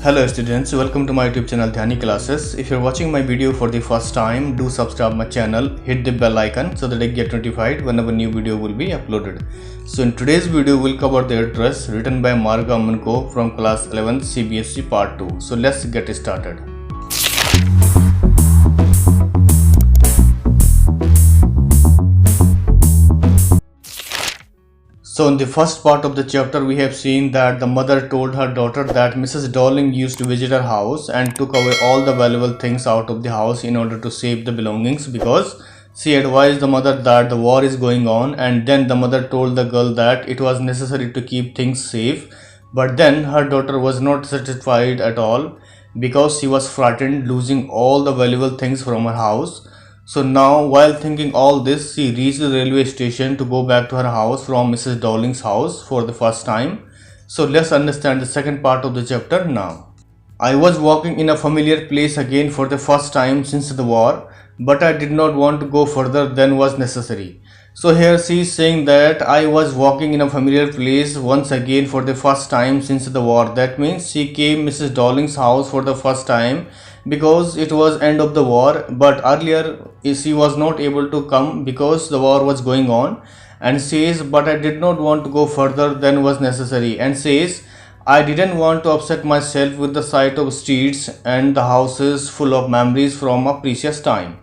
Hello students, welcome to my YouTube channel Dhyani classes. If you're watching my video for the first time, do subscribe my channel, hit the bell icon so that I get notified whenever new video will be uploaded. So in today's video, we'll cover the address written by Marga Manko from class 11 CBSE part 2. So let's get started. So in the first part of the chapter, we have seen that the mother told her daughter that Mrs. Darling used to visit her house and took away all the valuable things out of the house in order to save the belongings, because she advised the mother that the war is going on, and then the mother told the girl that it was necessary to keep things safe. But then her daughter was not satisfied at all because she was frightened losing all the valuable things from her house. So now, while thinking all this, she reached the railway station to go back to her house from Mrs. Darling's house for the first time. So let's understand the second part of the chapter now. I was walking in a familiar place again for the first time since the war, but I did not want to go further than was necessary. So here she is saying that I was walking in a familiar place once again for the first time since the war. That means she came Mrs. Darling's house for the first time because it was end of the war, but earlier she was not able to come because the war was going on, and says, but I did not want to go further than was necessary, and says, I didn't want to upset myself with the sight of streets and the houses full of memories from a precious time.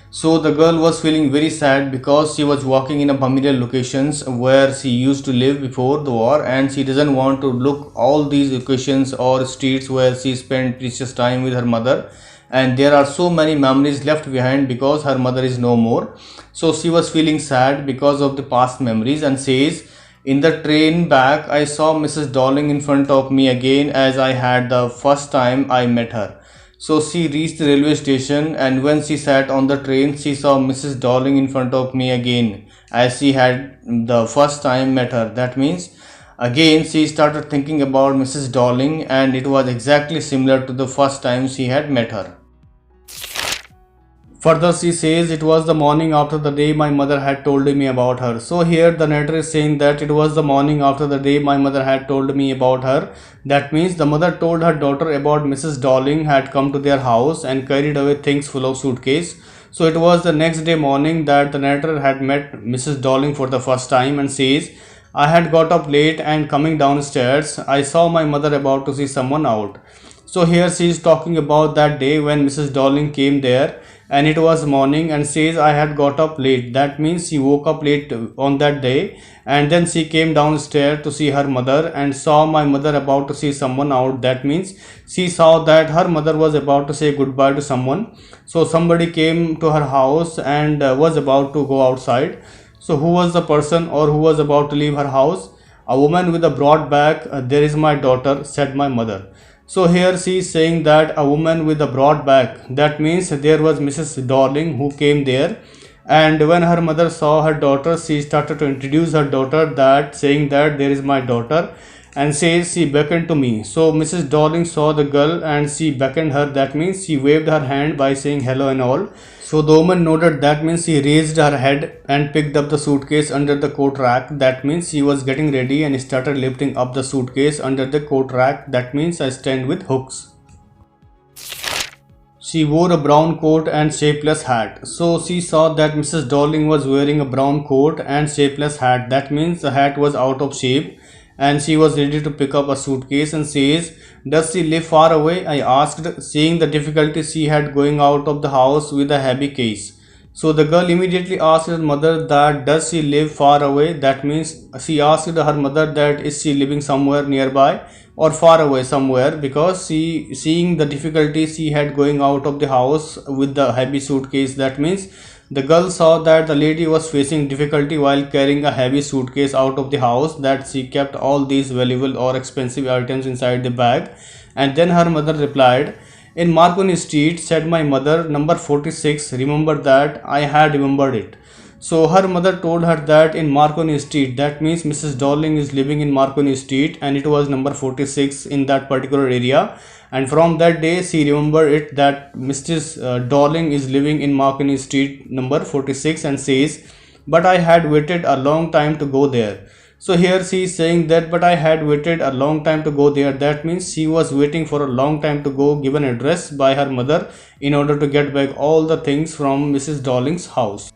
So the girl was feeling very sad because she was walking in a familiar locations where she used to live before the war, and she doesn't want to look all these locations or streets where she spent precious time with her mother, and there are so many memories left behind because her mother is no more. So she was feeling sad because of the past memories, and says, in the train back I saw Mrs. Darling in front of me again as I had the first time I met her. So she reached the railway station, and when she sat on the train, she saw Mrs. Darling in front of me again as she had the first time met her. That means again she started thinking about Mrs. Darling, and it was exactly similar to the first time she had met her. Further, she says, it was the morning after the day my mother had told me about her. So here the narrator is saying that it was the morning after the day my mother had told me about her. That means the mother told her daughter about Mrs. Darling had come to their house and carried away things full of suitcase. So it was the next day morning that the narrator had met Mrs. Darling for the first time, and says, I had got up late, and coming downstairs I saw my mother about to see someone out. So here she is talking about that day when Mrs. Darling came there, and it was morning, and says, I had got up late. That means she woke up late on that day, and then she came downstairs to see her mother and saw my mother about to see someone out. That means she saw that her mother was about to say goodbye to someone. So somebody came to her house and was about to go outside. So who was the person, or who was about to leave her house? A woman with a broad back. There is my daughter, said my mother. So here she is saying that a woman with a broad back, that means there was Mrs. Darling who came there, and when her mother saw her daughter, she started to introduce her daughter, that saying that there is my daughter, and says she beckoned to me. So Mrs. Darling saw the girl and she beckoned her. That means she waved her hand by saying hello and all. So the woman nodded. That means she raised her head and picked up the suitcase under the coat rack. That means she was getting ready and started lifting up the suitcase under the coat rack. That means a stand with hooks. She wore a brown coat and shapeless hat. So she saw that Mrs. Darling was wearing a brown coat and shapeless hat. That means the hat was out of shape, and she was ready to pick up a suitcase, and says, does she live far away? I asked, seeing the difficulty she had going out of the house with a heavy case. So the girl immediately asked her mother that does she live far away? That means she asked her mother that is she living somewhere nearby or far away somewhere, because she seeing the difficulty she had going out of the house with the heavy suitcase. That means the girl saw that the lady was facing difficulty while carrying a heavy suitcase out of the house, that she kept all these valuable or expensive items inside the bag. And then her mother replied, in Marconi Street, said my mother, number 46, remember that? I had remembered it. So her mother told her that in Marconi Street, that means Mrs. Darling is living in Marconi Street, and it was number 46 in that particular area. And from that day she remembered it, that Mrs. Darling is living in Marconi Street number 46, and says, but I had waited a long time to go there. So here she is saying that, but I had waited a long time to go there. That means she was waiting for a long time to go, given address by her mother, in order to get back all the things from Mrs. Darling's house.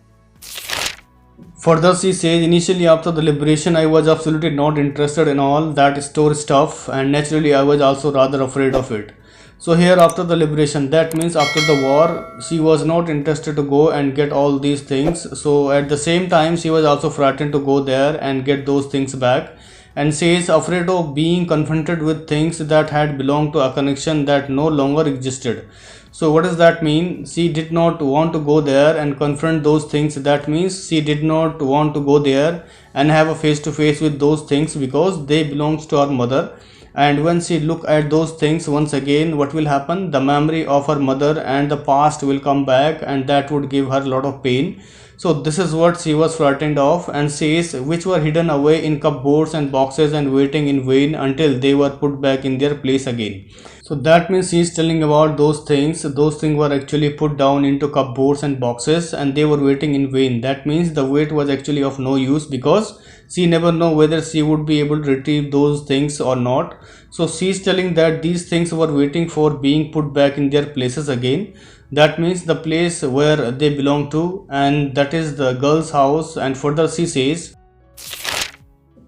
Further, she says, initially after the liberation, I was absolutely not interested in all that store stuff, and naturally, I was also rather afraid of it. So, here after the liberation, that means after the war, she was not interested to go and get all these things. So, at the same time, she was also frightened to go there and get those things back. And she is afraid of being confronted with things that had belonged to a connection that no longer existed. So what does that mean? She did not want to go there and confront those things. That means she did not want to go there and have a face to face with those things because they belongs to her mother. And when she look at those things once again, what will happen? The memory of her mother and the past will come back, and that would give her a lot of pain. So this is what she was frightened of, and says, which were hidden away in cupboards and boxes and waiting in vain until they were put back in their place again. So that means she is telling about those things. Those things were actually put down into cupboards and boxes and they were waiting in vain. That means the wait was actually of no use because she never know whether she would be able to retrieve those things or not. So she is telling that these things were waiting for being put back in their places again. That means the place where they belong to, and that is the girl's house. And further she says,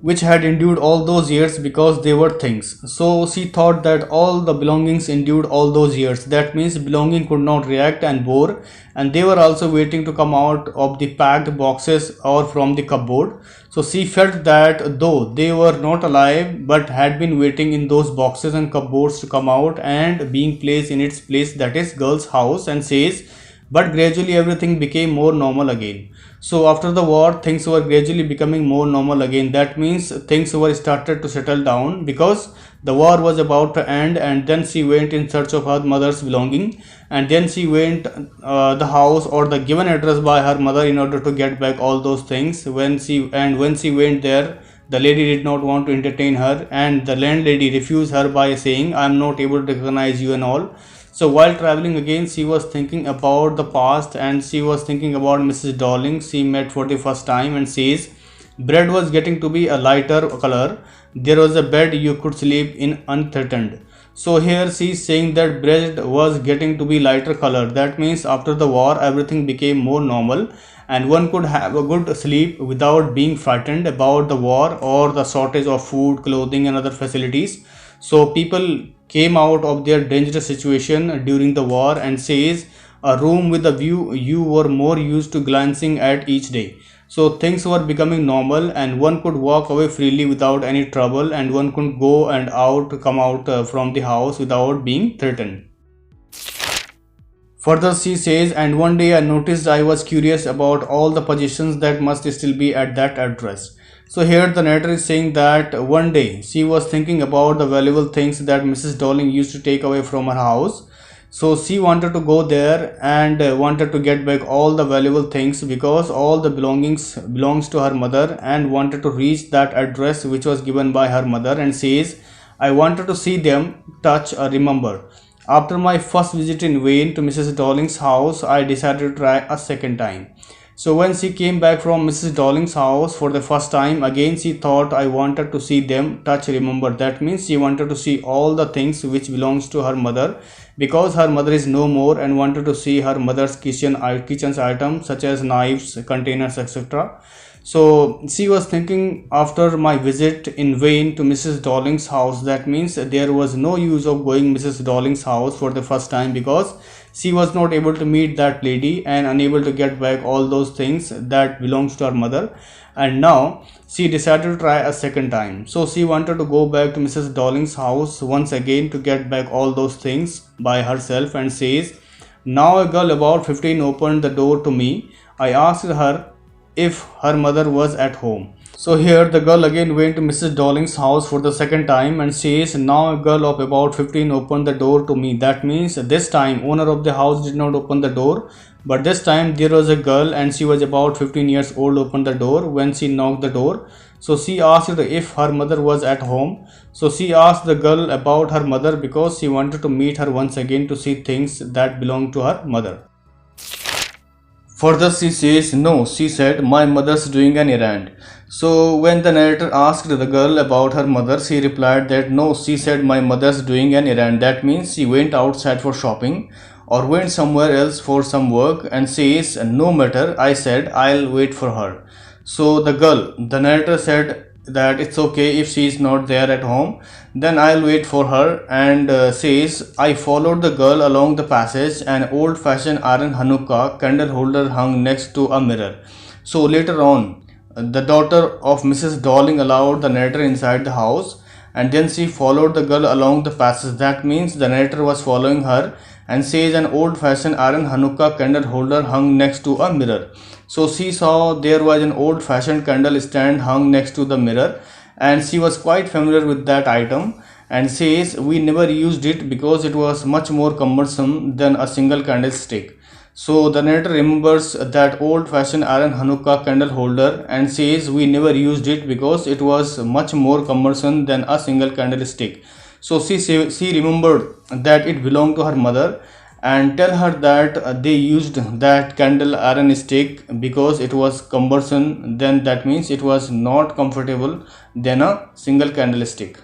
which had endured all those years because they were things. So she thought that all the belongings endured all those years. That means belonging could not react and bore, and they were also waiting to come out of the packed boxes or from the cupboard. So she felt that though they were not alive but had been waiting in those boxes and cupboards to come out and being placed in its place, that is girl's house. And says, but gradually everything became more normal again. So after the war, things were gradually becoming more normal again. That means things were started to settle down because the war was about to end. And then she went in search of her mother's belonging, and then she went the house or the given address by her mother in order to get back all those things. When she went there, the lady did not want to entertain her, and the landlady refused her by saying, I am not able to recognize you and all. So while traveling again, she was thinking about the past, and she was thinking about Mrs. Darling she met for the first time. And says, bread was getting to be a lighter color. There was a bed you could sleep in unthreatened. So here she is saying that bread was getting to be lighter color. That means after the war, everything became more normal and one could have a good sleep without being frightened about the war or the shortage of food, clothing and other facilities. So people came out of their dangerous situation during the war. And says, a room with a view you were more used to glancing at each day. So things were becoming normal and one could walk away freely without any trouble, and one could go and come out from the house without being threatened. Further she says, and one day I noticed I was curious about all the possessions that must still be at that address. So here the narrator is saying that one day she was thinking about the valuable things that Mrs. Darling used to take away from her house. So she wanted to go there and wanted to get back all the valuable things because all the belongs to her mother, and wanted to reach that address which was given by her mother. And says, I wanted to see them, touch or remember. After my first visit in vain to Mrs. Darling's house, I decided to try a second time. So when she came back from Mrs. Darling's house for the first time, again she thought, I wanted to see them, touch, remember. That means she wanted to see all the things which belongs to her mother because her mother is no more, and wanted to see her mother's kitchen's items such as knives, containers, etc. So she was thinking, after my visit in vain to Mrs. Darling's house, that means there was no use of going Mrs. Darling's house for the first time because she was not able to meet that lady and unable to get back all those things that belongs to her mother. And now she decided to try a second time. So she wanted to go back to Mrs. Darling's house once again to get back all those things by herself. And says, now a girl about 15 opened the door to me. I asked her if her mother was at home. So here the girl again went to Mrs. Darling's house for the second time. And says, now a girl of about 15 opened the door to me. That means this time owner of the house did not open the door, but this time there was a girl and she was about 15 years old opened the door when she knocked the door. So she asked if her mother was at home. So she asked the girl about her mother because she wanted to meet her once again to see things that belonged to her mother. Further she says, no, she said, my mother's doing an errand. So when the narrator asked the girl about her mother, she replied that no, she said my mother's doing an errand. That means she went outside for shopping or went somewhere else for some work, and says no matter, I said I'll wait for her. So the narrator said that it's okay if she is not there at home, then I'll wait for her, and says I followed the girl along the passage. An old fashioned iron Hanukkah candle holder hung next to a mirror. So later on, the daughter of Mrs. Darling allowed the narrator inside the house, and then she followed the girl along the passage. That means the narrator was following her, and says an old fashioned iron Hanukkah candle holder hung next to a mirror. So she saw there was an old fashioned candle stand hung next to the mirror, and she was quite familiar with that item, and says we never used it because it was much more cumbersome than a single candlestick. So the narrator remembers that old fashioned iron Hanukkah candle holder and says we never used it because it was much more cumbersome than a single candlestick. So she remembered that it belonged to her mother, and tell her that they used that candle iron stick because it was cumbersome, then that means it was not comfortable than a single candlestick.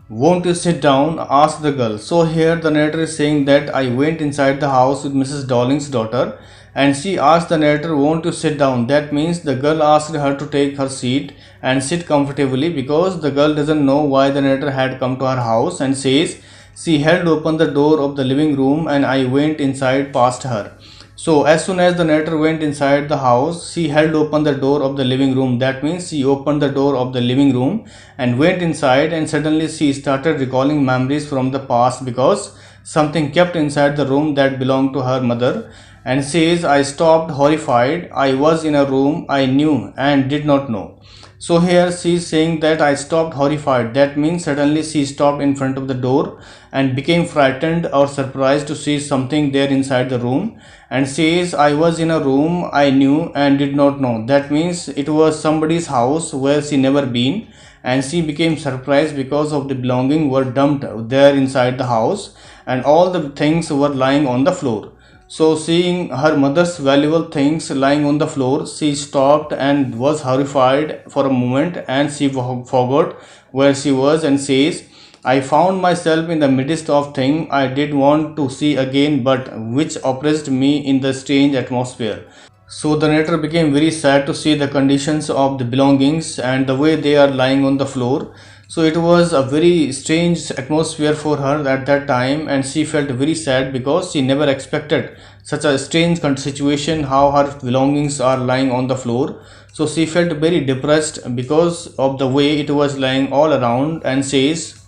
Won't you sit down? Asked the girl. So here the narrator is saying that I went inside the house with Mrs. Darling's daughter, and she asked the narrator, won't you sit down? That means the girl asked her to take her seat and sit comfortably, because the girl doesn't know why the narrator had come to her house, and says she held open the door of the living room and I went inside past her. So as soon as the narrator went inside the house, she held open the door of the living room. That means she opened the door of the living room and went inside, and suddenly she started recalling memories from the past because something kept inside the room that belonged to her mother, and says I stopped horrified. I was in a room I knew and did not know. So here she is saying that I stopped horrified. That means suddenly she stopped in front of the door and became frightened or surprised to see something there inside the room, and says I was in a room I knew and did not know. That means it was somebody's house where she never been, and she became surprised because of the belongings were dumped there inside the house and all the things were lying on the floor. So seeing her mother's valuable things lying on the floor, she stopped and was horrified for a moment, and she forgot where she was, and says, I found myself in the midst of things I did want to see again, but which oppressed me in the strange atmosphere. So the narrator became very sad to see the conditions of the belongings and the way they are lying on the floor. So it was a very strange atmosphere for her at that time, and she felt very sad because she never expected such a strange situation, how her belongings are lying on the floor. So she felt very depressed because of the way it was lying all around, and says,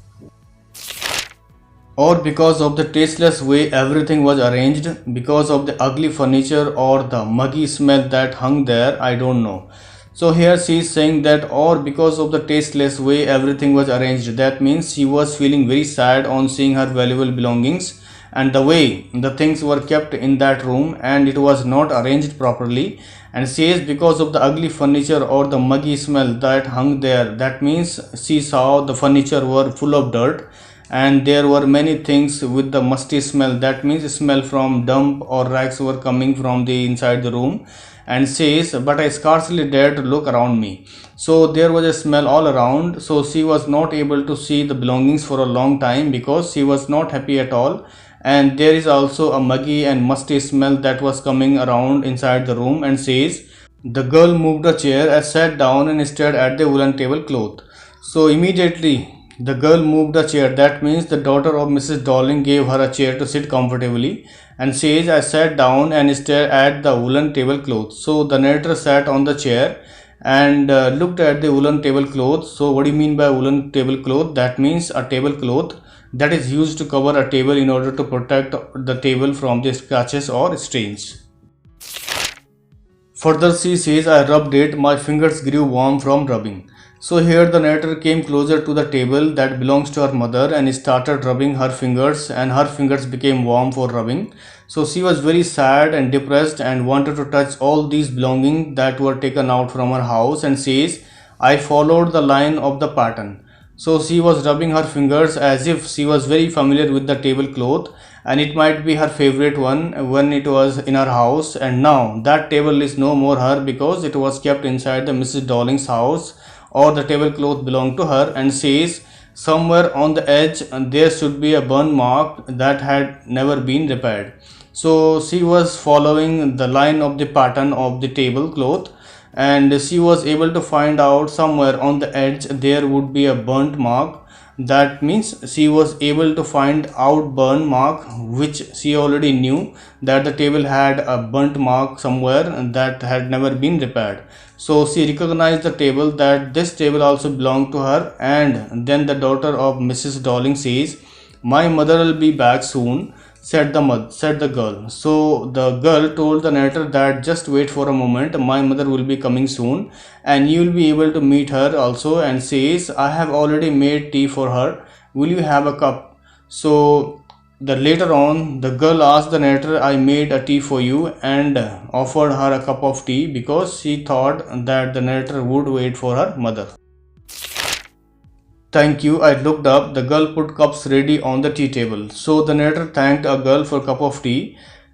or because of the tasteless way everything was arranged, because of the ugly furniture or the muggy smell that hung there, I don't know. So here she is saying that, or because of the tasteless way everything was arranged. That means she was feeling very sad on seeing her valuable belongings and the way the things were kept in that room, and it was not arranged properly. And says because of the ugly furniture or the muggy smell that hung there. That means she saw the furniture were full of dirt, and there were many things with the musty smell. That means smell from dump or rags were coming from the inside the room, and says but I scarcely dared to look around me. So there was a smell all around, so she was not able to see the belongings for a long time because she was not happy at all. And there is also a muggy and musty smell that was coming around inside the room, and says the girl moved a chair and sat down and stared at the woolen tablecloth. So immediately the girl moved a chair. That means the daughter of Mrs. Darling gave her a chair to sit comfortably, and says I sat down and stared at the woolen tablecloth. So the narrator sat on the chair and looked at the woolen tablecloth. So what do you mean by woolen tablecloth? That means a tablecloth that is used to cover a table in order to protect the table from the scratches or stains. Further she says I rubbed it, my fingers grew warm from rubbing. So here the narrator came closer to the table that belongs to her mother and started rubbing her fingers, and her fingers became warm for rubbing. So she was very sad and depressed and wanted to touch all these belongings that were taken out from her house, and says I followed the line of the pattern. So she was rubbing her fingers as if she was very familiar with the tablecloth, and it might be her favorite one when it was in her house. And now that table is no more her because it was kept inside the Mrs. Darling's house, or the tablecloth belonged to her, and says somewhere on the edge there should be a burn mark that had never been repaired. So she was following the line of the pattern of the tablecloth, and she was able to find out somewhere on the edge there would be a burnt mark. That means she was able to find out burn mark, which she already knew that the table had a burnt mark somewhere that had never been repaired. So she recognized the table, that this table also belonged to her. And then the daughter of Mrs. Darling says, "My mother will be back soon," said the girl. So the girl told the narrator that just wait for a moment, my mother will be coming soon and you will be able to meet her also, and says, "I have already made tea for her. Will you have a cup?" So the later on the girl asked the narrator, "I made a tea for you," and offered her a cup of tea because she thought that the narrator would wait for her mother. "Thank you, I looked up. The girl put cups ready on the tea table." So the narrator thanked a girl for a cup of tea,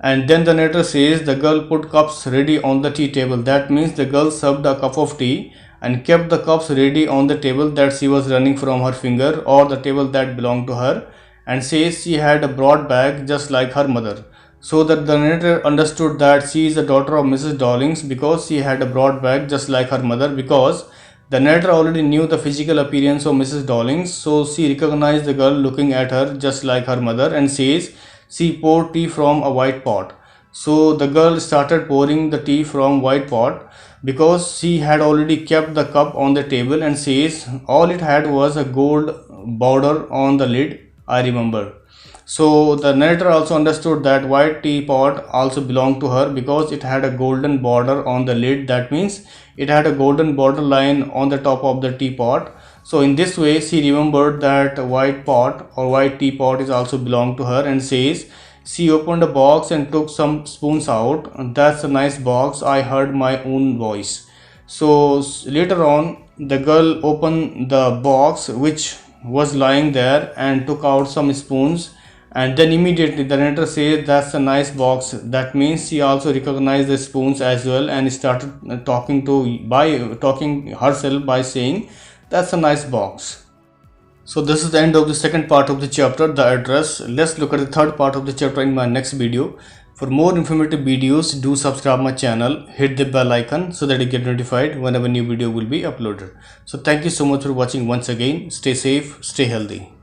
and then the narrator says the girl put cups ready on the tea table. That means the girl served a cup of tea and kept the cups ready on the table that she was running from her finger, or the table that belonged to her, and says she had a broad back just like her mother. So that the narrator understood that she is the daughter of Mrs. Darlings because she had a broad back just like her mother, because the narrator already knew the physical appearance of Mrs. Darlings. So she recognized the girl looking at her just like her mother, and says she poured tea from a white pot. So the girl started pouring the tea from white pot because she had already kept the cup on the table, and says all it had was a gold border on the lid, I remember. So the narrator also understood that white teapot also belonged to her because it had a golden border on the lid. That means it had a golden border line on the top of the teapot. So in this way she remembered that white pot or white teapot is also belonged to her, and says she opened a box and took some spoons out. "That's a nice box, I heard my own voice." So later on the girl opened the box which was lying there and took out some spoons, and then immediately the narrator says, "That's a nice box." That means she also recognized the spoons as well, and started talking herself by saying, "That's a nice box." So this is the end of the second part of the chapter, the address. Let's look at the third part of the chapter in my next video. For more informative videos, do subscribe my channel, hit the bell icon so that you get notified whenever new video will be uploaded. So thank you so much for watching once again. Stay safe, stay healthy.